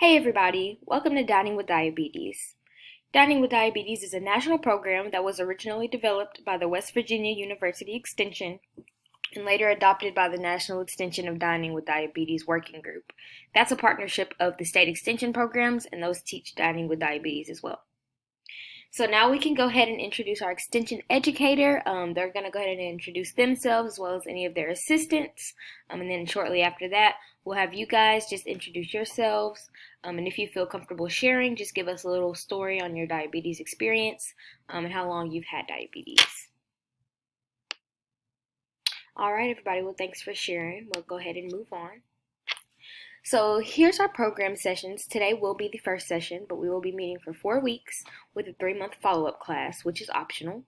Hey everybody, welcome to Dining with Diabetes. Dining with Diabetes is a national program that was originally developed by the West Virginia University Extension and later adopted by the National Extension of Dining with Diabetes Working Group. That's a partnership of the state extension programs, and those teach dining with diabetes as well. So now we can go ahead and introduce our extension educator. They're going to go ahead and introduce themselves as well as any of their assistants. And then shortly after that, we'll have you guys just introduce yourselves. And if you feel comfortable sharing, just give us a little story on your diabetes experience and how long you've had diabetes. All right, everybody. Well, thanks for sharing. We'll go ahead and move on. So here's our program sessions. Today will be the first session, but we will be meeting for 4 weeks with a 3-month follow-up class, which is optional.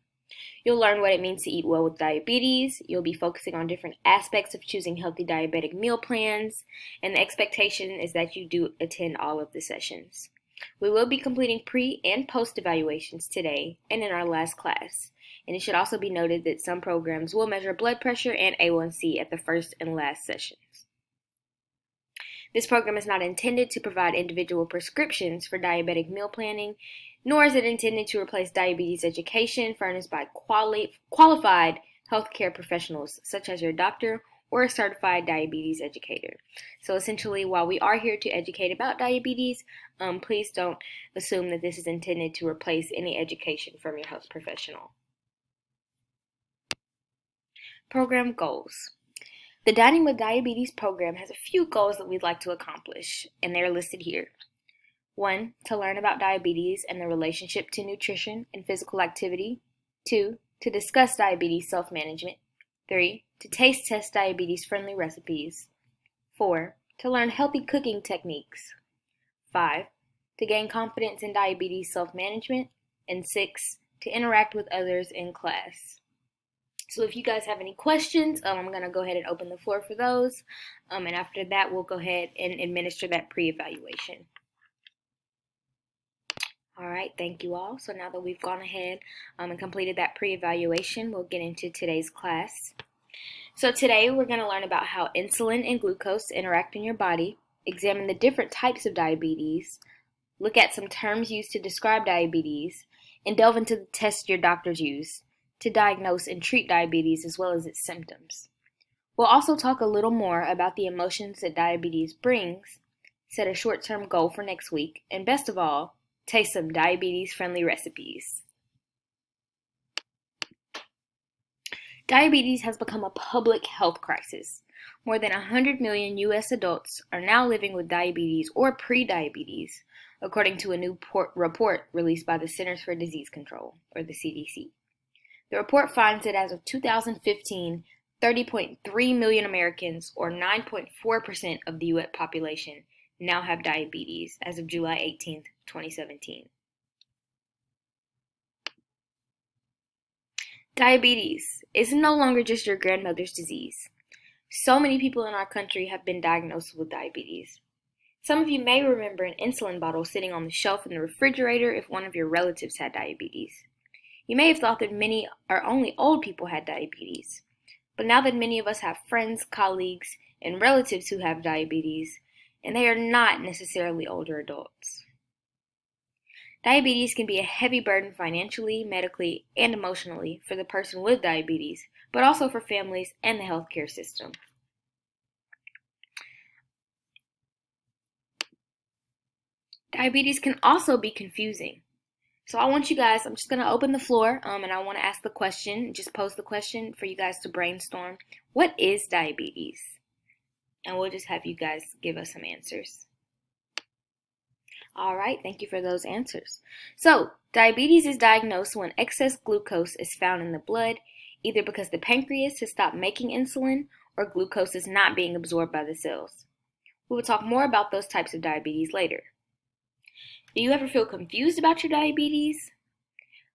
You'll learn what it means to eat well with diabetes. You'll be focusing on different aspects of choosing healthy diabetic meal plans, and the expectation is that you do attend all of the sessions. We will be completing pre- and post-evaluations today and in our last class. And it should also be noted that some programs will measure blood pressure and A1C at the first and last sessions. This program is not intended to provide individual prescriptions for diabetic meal planning, nor is it intended to replace diabetes education furnished by qualified healthcare professionals such as your doctor or a certified diabetes educator. So essentially, while we are here to educate about diabetes, please don't assume that this is intended to replace any education from your health professional. Program goals. The Dining with Diabetes program has a few goals that we'd like to accomplish, and they're listed here. 1. To learn about diabetes and the relationship to nutrition and physical activity. 2. To discuss diabetes self-management. 3. To taste test diabetes-friendly recipes. 4. To learn healthy cooking techniques. 5. To gain confidence in diabetes self-management. And 6. To interact with others in class. So if you guys have any questions, I'm going to go ahead and open the floor for those. And after that, we'll go ahead and administer that pre-evaluation. All right, thank you all. So now that we've gone ahead and completed that pre-evaluation, we'll get into today's class. So today we're going to learn about how insulin and glucose interact in your body, examine the different types of diabetes, look at some terms used to describe diabetes, and delve into the tests your doctors use to diagnose and treat diabetes as well as its symptoms. We'll also talk a little more about the emotions that diabetes brings, set a short-term goal for next week, and best of all, taste some diabetes-friendly recipes. Diabetes has become a public health crisis. More than 100 million U.S. adults are now living with diabetes or pre-diabetes, according to a new report released by the Centers for Disease Control, or the CDC. The report finds that as of 2015, 30.3 million Americans, or 9.4% of the U.S. population, now have diabetes as of July 18, 2017. Diabetes is no longer just your grandmother's disease. So many people in our country have been diagnosed with diabetes. Some of you may remember an insulin bottle sitting on the shelf in the refrigerator if one of your relatives had diabetes. You may have thought that many or only old people had diabetes, but now that many of us have friends, colleagues, and relatives who have diabetes, and they are not necessarily older adults. Diabetes can be a heavy burden financially, medically, and emotionally for the person with diabetes, but also for families and the healthcare system. Diabetes can also be confusing. So I want you guys, I'm just going to open the floor and I want to ask the question, just pose the question for you guys to brainstorm. What is diabetes? And we'll just have you guys give us some answers. All right, thank you for those answers. So diabetes is diagnosed when excess glucose is found in the blood, either because the pancreas has stopped making insulin or glucose is not being absorbed by the cells. We will talk more about those types of diabetes later. Do you ever feel confused about your diabetes?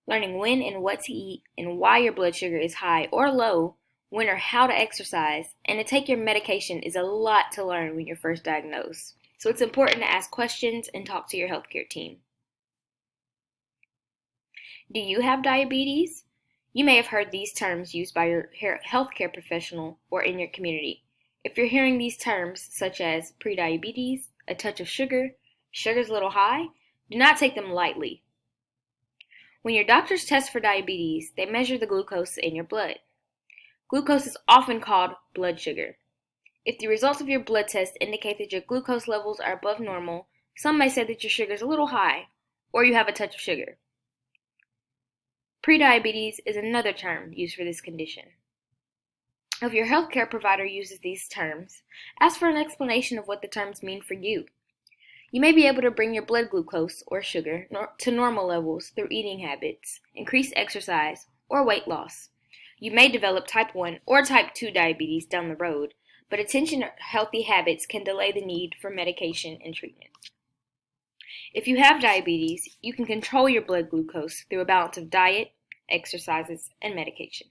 Learning when and what to eat and why your blood sugar is high or low, when or how to exercise, and to take your medication is a lot to learn when you're first diagnosed. So it's important to ask questions and talk to your healthcare team. Do you have diabetes? You may have heard these terms used by your healthcare professional or in your community. If you're hearing these terms such as prediabetes, a touch of sugar, sugar's a little high, do not take them lightly. When your doctors test for diabetes, they measure the glucose in your blood. Glucose is often called blood sugar. If the results of your blood test indicate that your glucose levels are above normal, some may say that your sugar is a little high, or you have a touch of sugar. Prediabetes is another term used for this condition. If your healthcare provider uses these terms, ask for an explanation of what the terms mean for you. You may be able to bring your blood glucose, or sugar, to normal levels through eating habits, increased exercise, or weight loss. You may develop type 1 or type 2 diabetes down the road, but attention to healthy habits can delay the need for medication and treatment. If you have diabetes, you can control your blood glucose through a balance of diet, exercises, and medication.